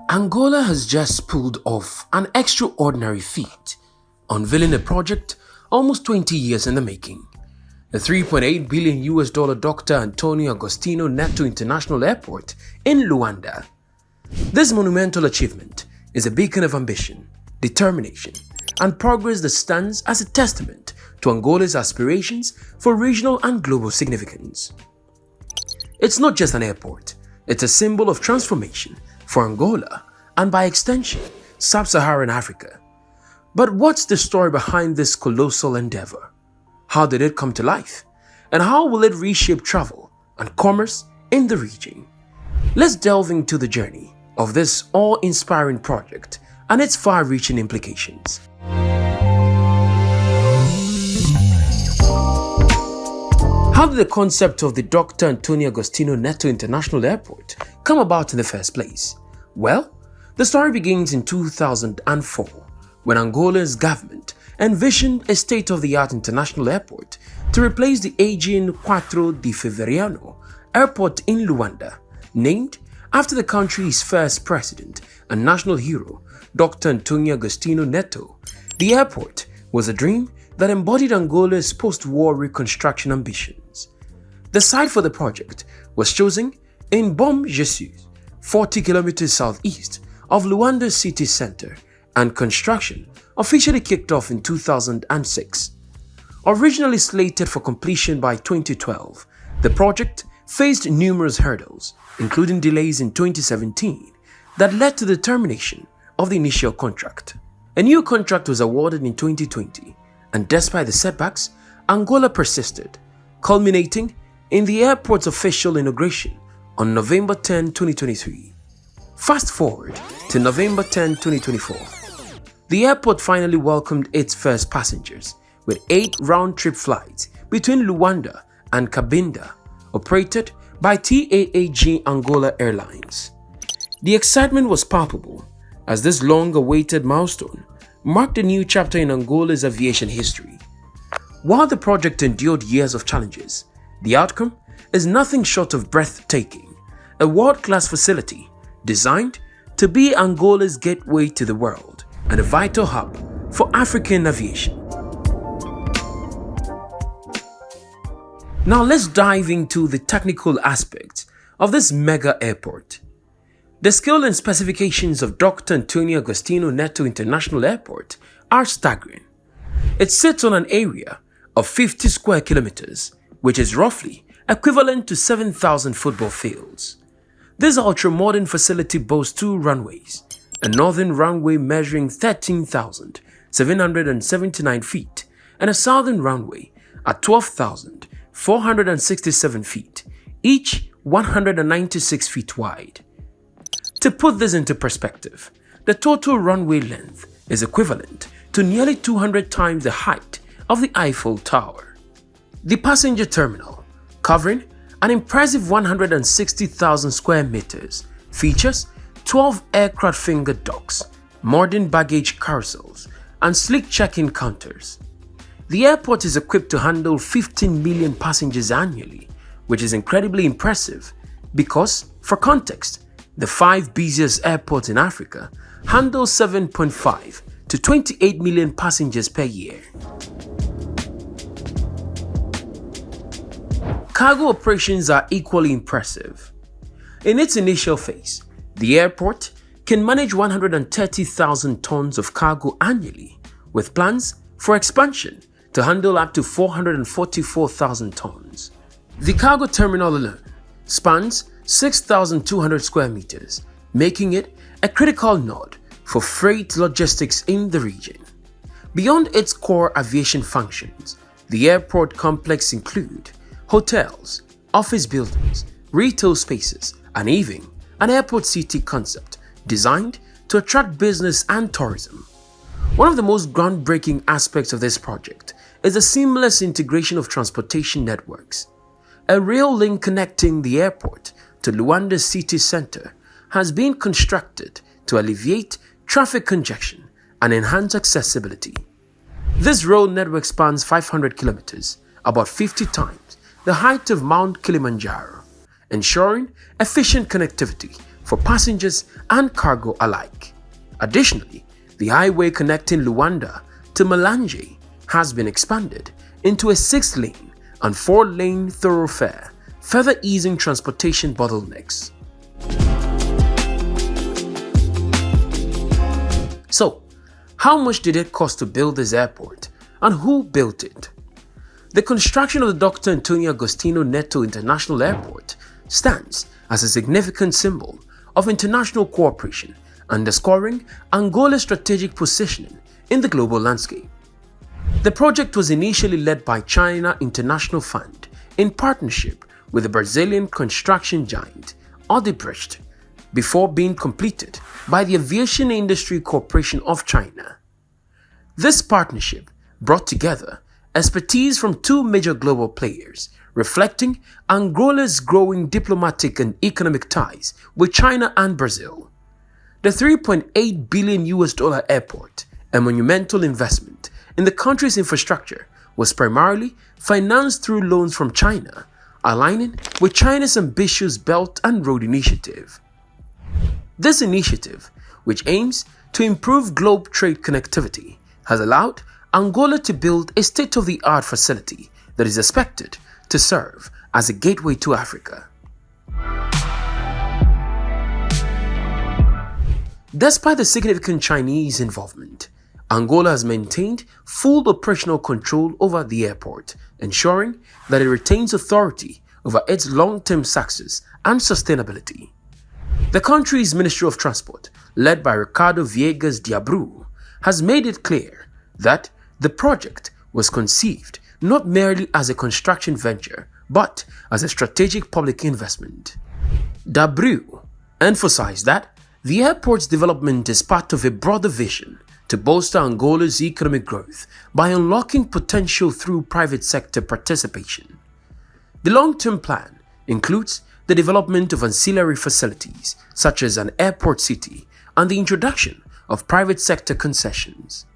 Angola has just pulled off an extraordinary feat, unveiling a project almost 20 years in the making. The $3.8 billion Dr. Antonio Agostinho Neto International Airport in Luanda. This monumental achievement is a beacon of ambition, determination, and progress that stands as a testament to Angola's aspirations for regional and global significance. It's not just an airport, it's a symbol of transformation for Angola and by extension, sub-Saharan Africa. But what's the story behind this colossal endeavour? How did it come to life? And how will it reshape travel and commerce in the region? Let's delve into the journey of this awe-inspiring project and its far-reaching implications. How did the concept of the Dr. Antonio Agostinho Neto International Airport come about in the first place? Well, the story begins in 2004 when Angola's government envisioned a state-of-the-art international airport to replace the aging 4 de Fevereiro airport in Luanda, named after the country's first president and national hero, Dr. Antonio Agostinho Neto. The airport was a dream that embodied Angola's post-war reconstruction ambitions. The site for the project was chosen in Bom Jesus, 40 kilometers southeast of Luanda's city center, and construction officially kicked off in 2006. Originally slated for completion by 2012, the project faced numerous hurdles, including delays in 2017, that led to the termination of the initial contract. A new contract was awarded in 2020, and despite the setbacks, Angola persisted, culminating in the airport's official inauguration on November 10, 2023. Fast forward to November 10, 2024. The airport finally welcomed its first passengers with 8 round-trip flights between Luanda and Cabinda, operated by AIAAN Angola Airlines. The excitement was palpable as this long-awaited milestone marked a new chapter in Angola's aviation history. While the project endured years of challenges, the outcome is nothing short of breathtaking, a world-class facility designed to be Angola's gateway to the world and a vital hub for African aviation. Now let's dive into the technical aspects of this mega airport. The scale and specifications of Dr. Antonio Agostinho Neto International Airport are staggering. It sits on an area of 50 square kilometers, which is roughly equivalent to 7,000 football fields. This ultra-modern facility boasts 2 runways, a northern runway measuring 13,779 feet and a southern runway at 12,467 feet, each 196 feet wide. To put this into perspective, the total runway length is equivalent to nearly 200 times the height of the Eiffel Tower. The passenger terminal, covering an impressive 160,000 square meters, features 12 aircraft finger docks, modern baggage carousels, and sleek check-in counters. The airport is equipped to handle 15 million passengers annually, which is incredibly impressive because, for context, the 5 busiest airports in Africa handle 7.5 to 28 million passengers per year. Cargo operations are equally impressive. In its initial phase, the airport can manage 130,000 tons of cargo annually, with plans for expansion to handle up to 444,000 tons. The cargo terminal alone spans 6,200 square meters, making it a critical node for freight logistics in the region. Beyond its core aviation functions, the airport complex includes hotels, office buildings, retail spaces, and even an airport city concept designed to attract business and tourism. One of the most groundbreaking aspects of this project is the seamless integration of transportation networks. A rail link connecting the airport to Luanda's city center has been constructed to alleviate traffic congestion and enhance accessibility. This road network spans 500 kilometers, about 50 times the height of Mount Kilimanjaro, ensuring efficient connectivity for passengers and cargo alike. Additionally, the highway connecting Luanda to Malanje has been expanded into a 6-lane and 4-lane thoroughfare, further easing transportation bottlenecks. So, how much did it cost to build this airport, and who built it? The construction of the Dr. Antonio Agostinho Neto International Airport stands as a significant symbol of international cooperation, underscoring Angola's strategic positioning in the global landscape. The project was initially led by China International Fund in partnership with the Brazilian construction giant Odebrecht, before being completed by the Aviation Industry Corporation of China. This partnership brought together expertise from two major global players, reflecting Angola's growing diplomatic and economic ties with China and Brazil. The $3.8 billion airport, a monumental investment in the country's infrastructure, was primarily financed through loans from China, aligning with China's ambitious Belt and Road Initiative. This initiative, which aims to improve globe trade connectivity, has allowed Angola to build a state-of-the-art facility that is expected to serve as a gateway to Africa. Despite the significant Chinese involvement, Angola has maintained full operational control over the airport, ensuring that it retains authority over its long-term success and sustainability. The country's Ministry of Transport, led by Ricardo Viegas de Abreu, has made it clear that the project was conceived not merely as a construction venture, but as a strategic public investment. De Abreu emphasized that the airport's development is part of a broader vision to bolster Angola's economic growth by unlocking potential through private sector participation. The long-term plan includes the development of ancillary facilities such as an airport city and the introduction of private sector concessions.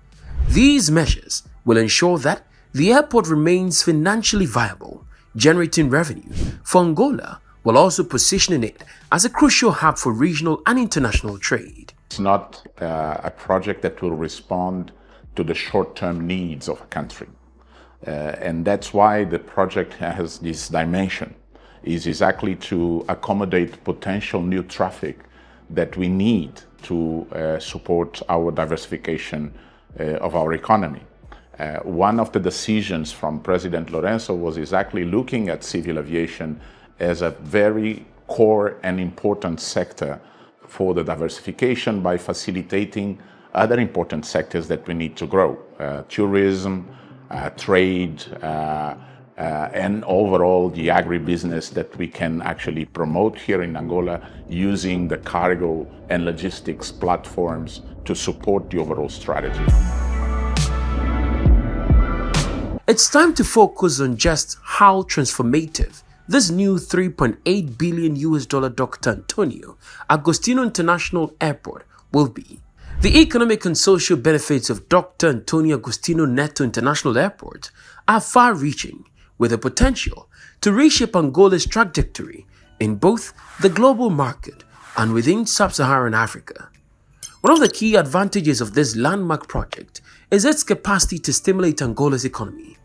These measures will ensure that the airport remains financially viable, generating revenue for Angola while also positioning it as a crucial hub for regional and international trade. It's not a project that will respond to the short-term needs of a country. And that's why the project has this dimension, is exactly to accommodate potential new traffic that we need to support our diversification of our economy. One of the decisions from President Lourenço was exactly looking at civil aviation as a very core and important sector for the diversification by facilitating other important sectors that we need to grow, tourism, trade, and overall the agribusiness that we can actually promote here in Angola using the cargo and logistics platforms to support the overall strategy. It's time to focus on just how transformative this new $3.8 billion Dr. Antonio Agostinho International Airport will be. The economic and social benefits of Dr. Antonio Agostinho Neto International Airport are far-reaching, with the potential to reshape Angola's trajectory in both the global market and within sub-Saharan Africa. One of the key advantages of this landmark project is its capacity to stimulate Angola's economy.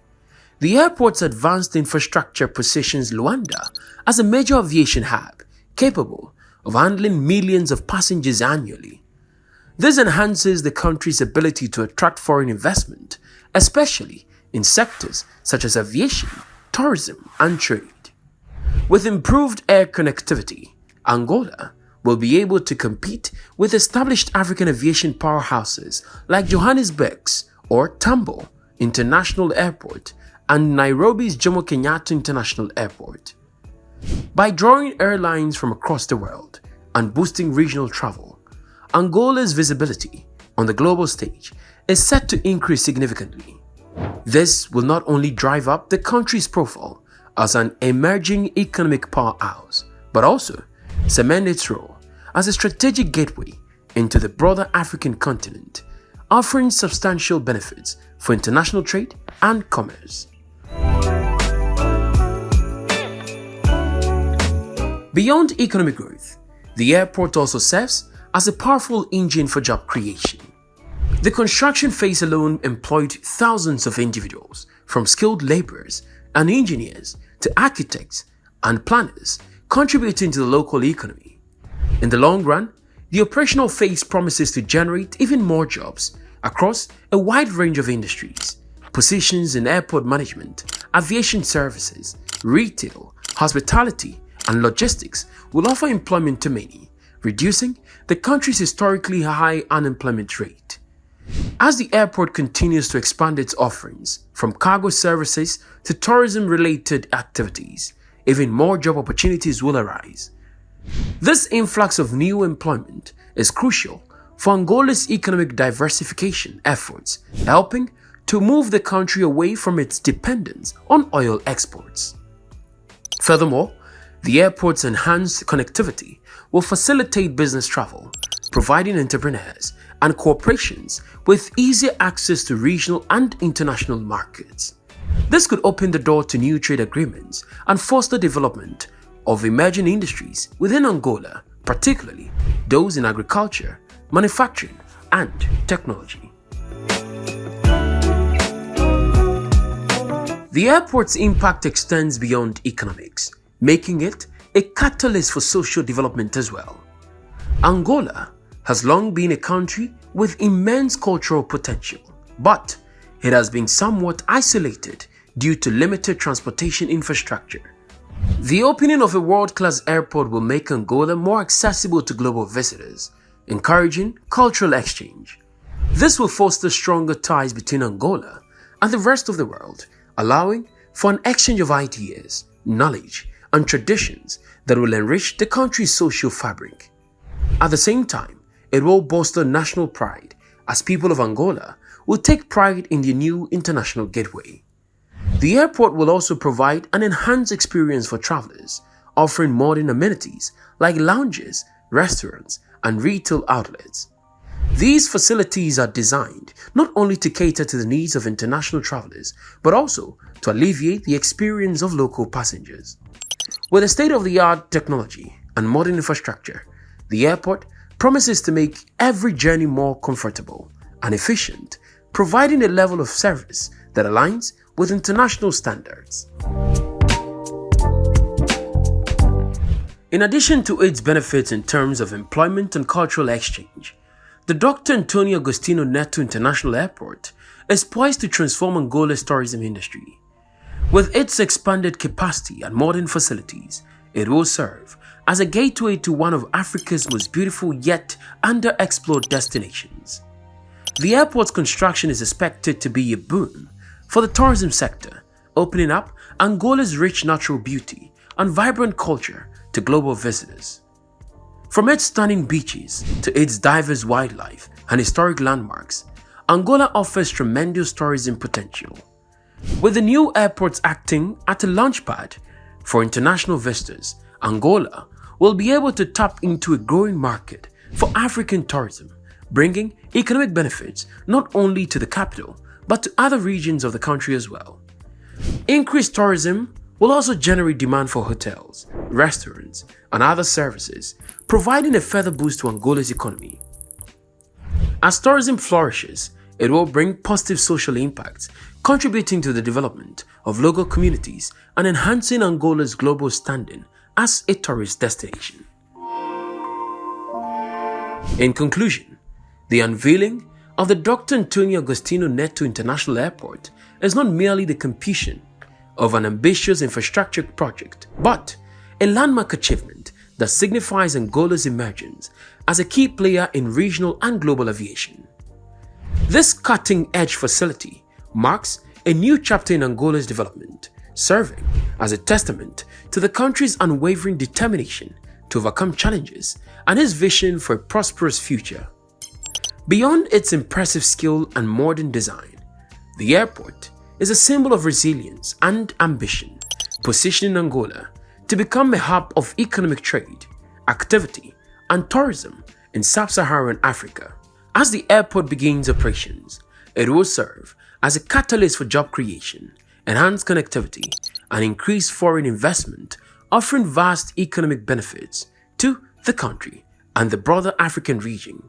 The airport's advanced infrastructure positions Luanda as a major aviation hub capable of handling millions of passengers annually. This enhances the country's ability to attract foreign investment, especially in sectors such as aviation, tourism, and trade. With improved air connectivity, Angola will be able to compete with established African aviation powerhouses like Johannesburg's or Tambo International Airport and Nairobi's Jomo Kenyatta International Airport. By drawing airlines from across the world and boosting regional travel, Angola's visibility on the global stage is set to increase significantly. This will not only drive up the country's profile as an emerging economic powerhouse, but also cement its role as a strategic gateway into the broader African continent, offering substantial benefits for international trade and commerce. Beyond economic growth, the airport also serves as a powerful engine for job creation. The construction phase alone employed thousands of individuals, from skilled laborers and engineers to architects and planners, contributing to the local economy. In the long run, the operational phase promises to generate even more jobs across a wide range of industries. Positions in airport management, aviation services, retail, hospitality, and logistics will offer employment to many, reducing the country's historically high unemployment rate. As the airport continues to expand its offerings, from cargo services to tourism-related activities, even more job opportunities will arise. This influx of new employment is crucial for Angola's economic diversification efforts, helping to move the country away from its dependence on oil exports. Furthermore, the airport's enhanced connectivity will facilitate business travel, providing entrepreneurs and corporations with easier access to regional and international markets. This could open the door to new trade agreements and foster development of emerging industries within Angola, particularly those in agriculture, manufacturing, and technology. The airport's impact extends beyond economics, making it a catalyst for social development as well. Angola has long been a country with immense cultural potential, but it has been somewhat isolated due to limited transportation infrastructure. The opening of a world-class airport will make Angola more accessible to global visitors, encouraging cultural exchange. This will foster stronger ties between Angola and the rest of the world, allowing for an exchange of ideas, knowledge, and traditions that will enrich the country's social fabric. At the same time, it will bolster national pride, as people of Angola will take pride in the new international gateway. The airport will also provide an enhanced experience for travelers, offering modern amenities like lounges, restaurants, and retail outlets. These facilities are designed not only to cater to the needs of international travelers, but also to alleviate the experience of local passengers. With a state-of-the-art technology and modern infrastructure, the airport promises to make every journey more comfortable and efficient, providing a level of service that aligns with international standards. In addition to its benefits in terms of employment and cultural exchange, the Dr. Agostinho Neto International Airport is poised to transform Angola's tourism industry. With its expanded capacity and modern facilities, it will serve as a gateway to one of Africa's most beautiful yet underexplored destinations. The airport's construction is expected to be a boon for the tourism sector, opening up Angola's rich natural beauty and vibrant culture to global visitors. From its stunning beaches to its diverse wildlife and historic landmarks, Angola offers tremendous tourism potential. With the new airports acting as a launchpad for international visitors, Angola will be able to tap into a growing market for African tourism, bringing economic benefits not only to the capital but to other regions of the country as well. Increased tourism will also generate demand for hotels, restaurants, and other services, providing a further boost to Angola's economy. As tourism flourishes, it will bring positive social impacts, contributing to the development of local communities and enhancing Angola's global standing as a tourist destination. In conclusion, the unveiling of the Dr. Agostinho Neto International Airport is not merely the completion of an ambitious infrastructure project, but a landmark achievement that signifies Angola's emergence as a key player in regional and global aviation. This cutting-edge facility marks a new chapter in Angola's development, serving as a testament to the country's unwavering determination to overcome challenges and its vision for a prosperous future. Beyond its impressive scale and modern design, the airport is a symbol of resilience and ambition, positioning Angola to become a hub of economic trade, activity, and tourism in sub-Saharan Africa. As the airport begins operations, it will serve as a catalyst for job creation, enhanced connectivity, and increased foreign investment, offering vast economic benefits to the country and the broader African region.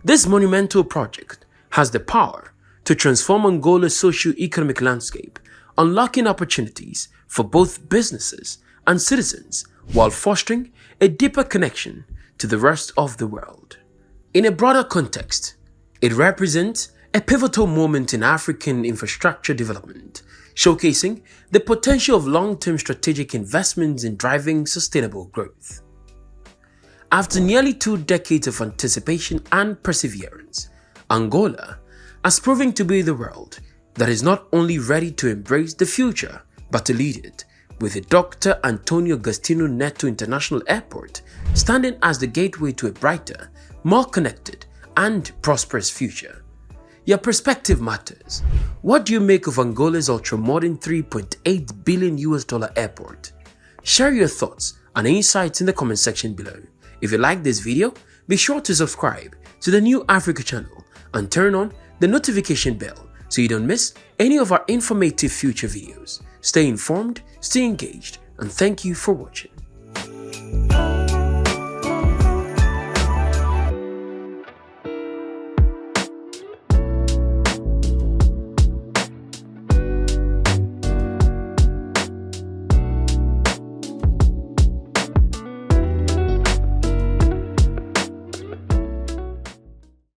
This monumental project has the power to transform Angola's socio-economic landscape, unlocking opportunities for both businesses and citizens while fostering a deeper connection to the rest of the world. In a broader context, it represents a pivotal moment in African infrastructure development, showcasing the potential of long-term strategic investments in driving sustainable growth. After nearly 2 decades of anticipation and perseverance, Angola has proven to be the world that is not only ready to embrace the future, but to lead it, with the Dr. Agostinho Neto International Airport standing as the gateway to a brighter, more connected, and prosperous future. Your perspective matters. What do you make of Angola's ultra-modern $3.8 billion airport? Share your thoughts and insights in the comment section below. If you like this video, be sure to subscribe to the New Africa channel and turn on the notification bell so you don't miss any of our informative future videos. Stay informed, stay engaged, and thank you for watching.